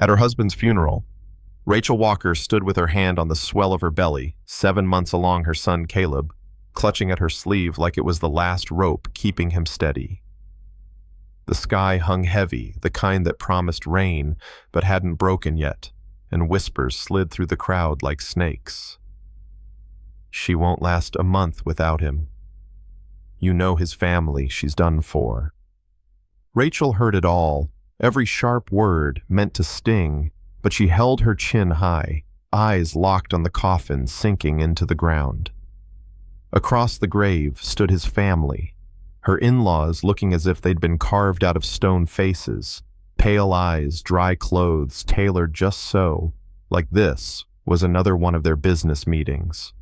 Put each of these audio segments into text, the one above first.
At her husband's funeral, Rachel Walker stood with her hand on the swell of her belly, 7 months along her son Caleb, clutching at her sleeve like it was the last rope keeping him steady. The sky hung heavy, the kind that promised rain but hadn't broken yet, and whispers slid through the crowd like snakes. She won't last a month without him. You know his family she's done for. Rachel heard it all, every sharp word meant to sting, but she held her chin high, eyes locked on the coffin sinking into the ground. Across the grave stood his family, her in-laws looking as if they'd been carved out of stone faces, pale eyes, dry clothes, tailored just so, like this was another one of their business meetings.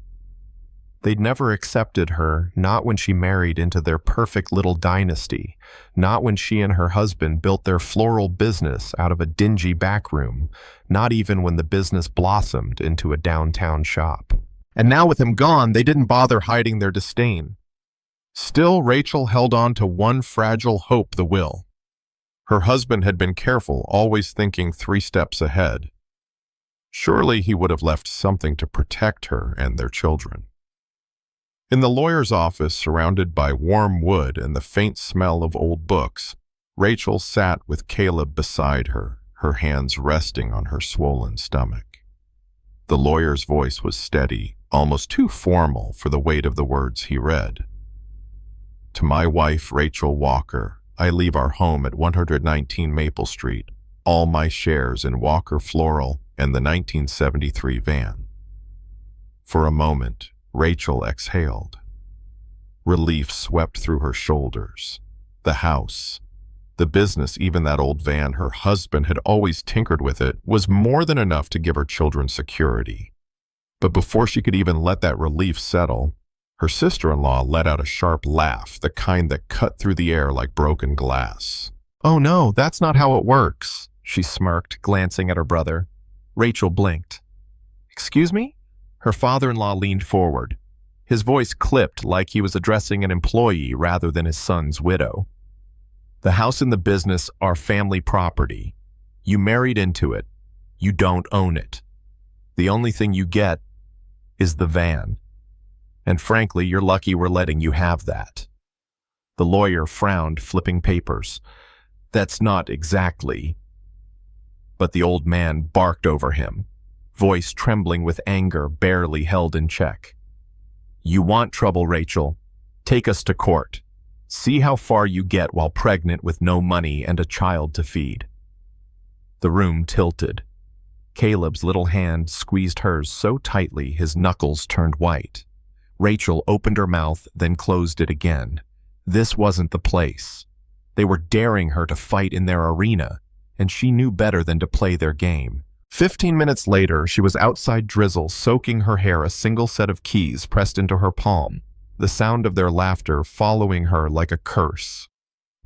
They'd never accepted her, not when she married into their perfect little dynasty, not when she and her husband built their floral business out of a dingy back room, not even when the business blossomed into a downtown shop. And now with him gone, they didn't bother hiding their disdain. Still, Rachel held on to one fragile hope, the will. Her husband had been careful, always thinking 3 steps ahead. Surely he would have left something to protect her and their children. In the lawyer's office, surrounded by warm wood and the faint smell of old books, Rachel sat with Caleb beside her, her hands resting on her swollen stomach. The lawyer's voice was steady, almost too formal for the weight of the words he read. To my wife, Rachel Walker, I leave our home at 119 Maple Street, all my shares in Walker Floral and the 1973 van. For a moment, Rachel exhaled. Relief swept through her shoulders. The house, the business, even that old van her husband had always tinkered with it, was more than enough to give her children security. But before she could even let that relief settle, her sister-in-law let out a sharp laugh, the kind that cut through the air like broken glass. "Oh no, that's not how it works," she smirked, glancing at her brother. Rachel blinked. "Excuse me?" Her father-in-law leaned forward. His voice clipped like he was addressing an employee rather than his son's widow. "The house and the business are family property. You married into it. You don't own it. The only thing you get is the van. And frankly, you're lucky we're letting you have that." The lawyer frowned, flipping papers. "That's not exactly." But the old man barked over him, voice trembling with anger barely held in check. "You want trouble, Rachel? Take us to court. See how far you get while pregnant with no money and a child to feed." The room tilted. Caleb's little hand squeezed hers so tightly his knuckles turned white. Rachel opened her mouth, then closed it again. This wasn't the place. They were daring her to fight in their arena, and she knew better than to play their game. 15 minutes later, she was outside Drizzle, soaking her hair, a single set of keys pressed into her palm, the sound of their laughter following her like a curse.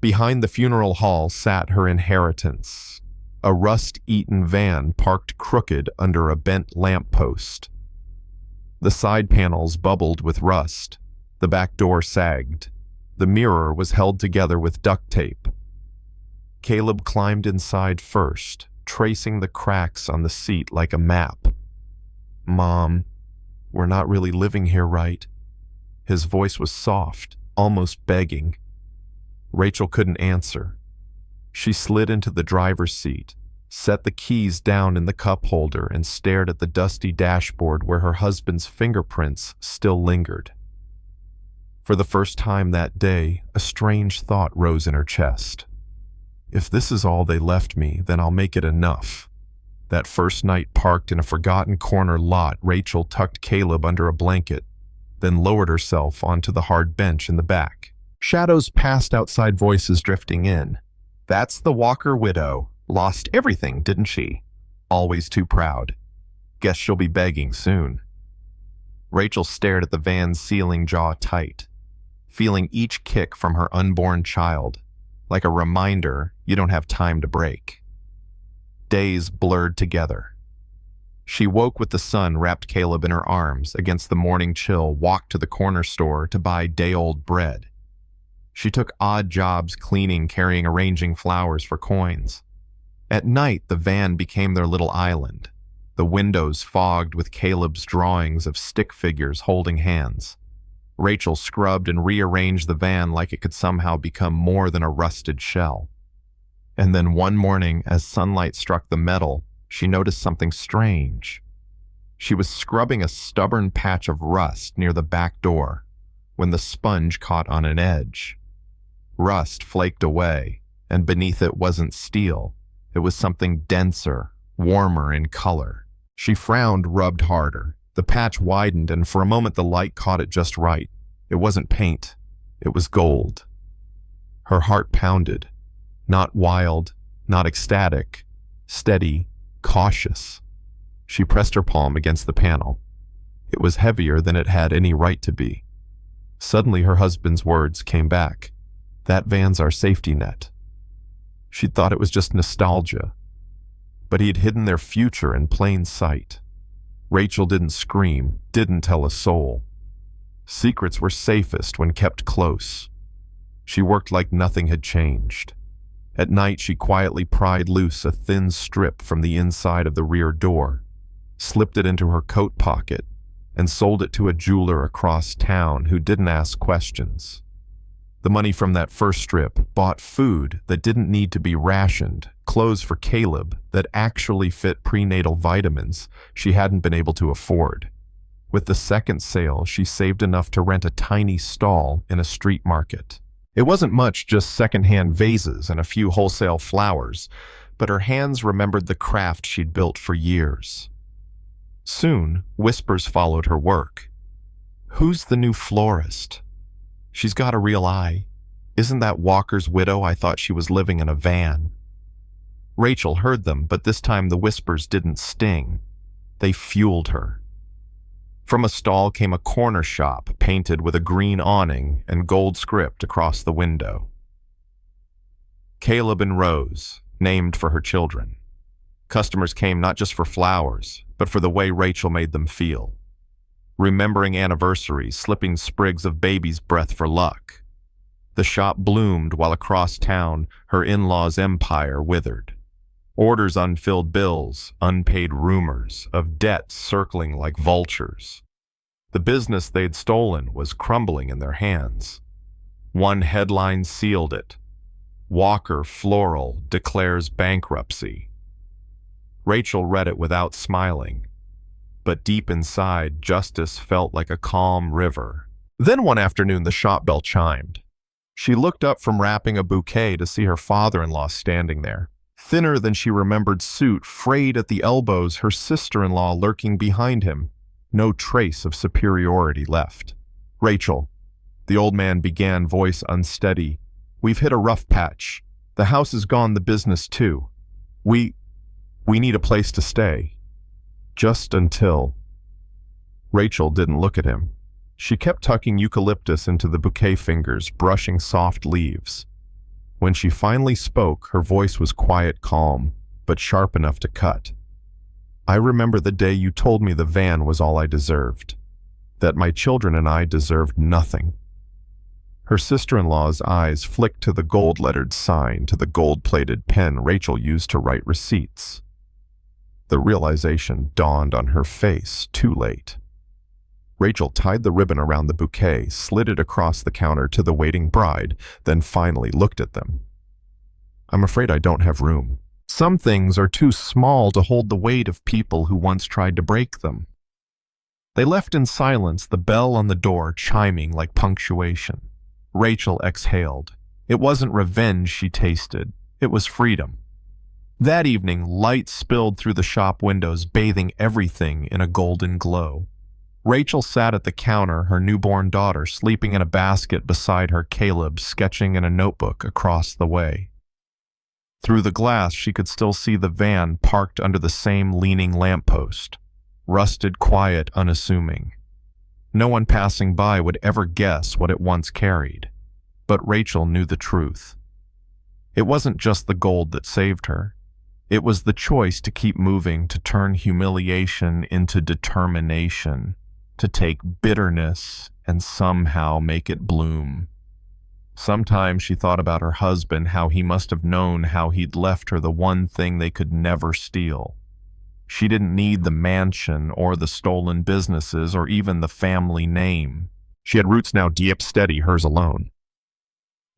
Behind the funeral hall sat her inheritance, a rust-eaten van parked crooked under a bent lamppost. The side panels bubbled with rust. The back door sagged. The mirror was held together with duct tape. Caleb climbed inside first, tracing the cracks on the seat like a map. "Mom, we're not really living here, right?" His voice was soft, almost begging. Rachel couldn't answer. She slid into the driver's seat, set the keys down in the cup holder, and stared at the dusty dashboard where her husband's fingerprints still lingered. For the first time that day, a strange thought rose in her chest. If this is all they left me, then I'll make it enough. That first night parked in a forgotten corner lot, Rachel tucked Caleb under a blanket, then lowered herself onto the hard bench in the back. Shadows passed outside, voices drifting in. "That's the Walker widow. Lost everything, didn't she? Always too proud. Guess she'll be begging soon." Rachel stared at the van's ceiling, jaw tight, feeling each kick from her unborn child, like a reminder you don't have time to break. Days blurred together. She woke with the sun, wrapped Caleb in her arms against the morning chill, walked to the corner store to buy day-old bread. She took odd jobs cleaning, carrying, arranging flowers for coins. At night, the van became their little island, the windows fogged with Caleb's drawings of stick figures holding hands. Rachel scrubbed and rearranged the van like it could somehow become more than a rusted shell. And then one morning, as sunlight struck the metal, she noticed something strange. She was scrubbing a stubborn patch of rust near the back door when the sponge caught on an edge. Rust flaked away, and beneath it wasn't steel. It was something denser, warmer in color. She frowned, rubbed harder. The patch widened, and for a moment the light caught it just right. It wasn't paint. It was gold. Her heart pounded. Not wild, not ecstatic. Steady, cautious. She pressed her palm against the panel. It was heavier than it had any right to be. Suddenly her husband's words came back. That van's our safety net. She'd thought it was just nostalgia, but he had hidden their future in plain sight. Rachel didn't scream, didn't tell a soul. Secrets were safest when kept close. She worked like nothing had changed. At night, she quietly pried loose a thin strip from the inside of the rear door, slipped it into her coat pocket, and sold it to a jeweler across town who didn't ask questions. The money from that first strip bought food that didn't need to be rationed, clothes for Caleb that actually fit prenatal vitamins she hadn't been able to afford. With the second sale, she saved enough to rent a tiny stall in a street market. It wasn't much, just secondhand vases and a few wholesale flowers, but her hands remembered the craft she'd built for years. Soon, whispers followed her work. Who's the new florist? She's got a real eye. Isn't that Walker's widow? I thought she was living in a van. Rachel heard them, but this time the whispers didn't sting. They fueled her. From a stall came a corner shop painted with a green awning and gold script across the window. Caleb and Rose, named for her children. Customers came not just for flowers, but for the way Rachel made them feel. Remembering anniversaries, slipping sprigs of baby's breath for luck. The shop bloomed while across town her in-laws' empire withered. Orders, unfilled bills, unpaid rumors of debts circling like vultures. The business they'd stolen was crumbling in their hands. One headline sealed it. Walker Floral declares bankruptcy. Rachel read it without smiling, but deep inside, justice felt like a calm river. Then one afternoon, the shop bell chimed. She looked up from wrapping a bouquet to see her father-in-law standing there. Thinner than she remembered suit, frayed at the elbows, her sister-in-law lurking behind him. No trace of superiority left. Rachel, the old man began, voice unsteady. We've hit a rough patch. The house is gone, the business too. We need a place to stay. Just until... Rachel didn't look at him. She kept tucking eucalyptus into the bouquet fingers, brushing soft leaves. When she finally spoke, her voice was quiet, calm, but sharp enough to cut. I remember the day you told me the van was all I deserved, that my children and I deserved nothing. Her sister-in-law's eyes flicked to the gold-lettered sign, to the gold-plated pen Rachel used to write receipts. The realization dawned on her face too late. Rachel tied the ribbon around the bouquet, slid it across the counter to the waiting bride, then finally looked at them. I'm afraid I don't have room. Some things are too small to hold the weight of people who once tried to break them. They left in silence, the bell on the door chiming like punctuation. Rachel exhaled. It wasn't revenge she tasted. It was freedom. That evening, light spilled through the shop windows, bathing everything in a golden glow. Rachel sat at the counter, her newborn daughter sleeping in a basket beside her, Caleb sketching in a notebook across the way. Through the glass, she could still see the van parked under the same leaning lamppost, rusted, quiet, unassuming. No one passing by would ever guess what it once carried, but Rachel knew the truth. It wasn't just the gold that saved her. It was the choice to keep moving, to turn humiliation into determination, to take bitterness and somehow make it bloom. Sometimes she thought about her husband, how he must have known how he'd left her the one thing they could never steal. She didn't need the mansion or the stolen businesses or even the family name. She had roots now deep, steady, hers alone.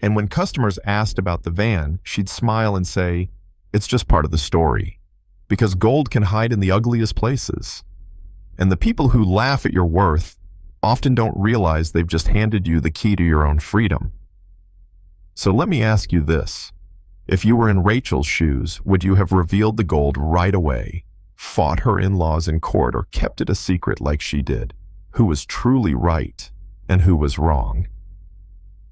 And when customers asked about the van, she'd smile and say, "It's just part of the story." Because gold can hide in the ugliest places. And the people who laugh at your worth often don't realize they've just handed you the key to your own freedom. So let me ask you this. If you were in Rachel's shoes, would you have revealed the gold right away, fought her in-laws in court, or kept it a secret like she did? Who was truly right and who was wrong?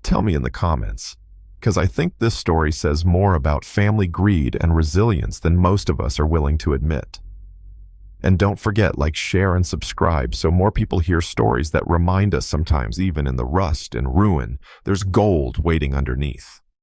Tell me in the comments, because I think this story says more about family greed and resilience than most of us are willing to admit. And don't forget, like, share, and subscribe so more people hear stories that remind us sometimes, even in the rust and ruin, there's gold waiting underneath.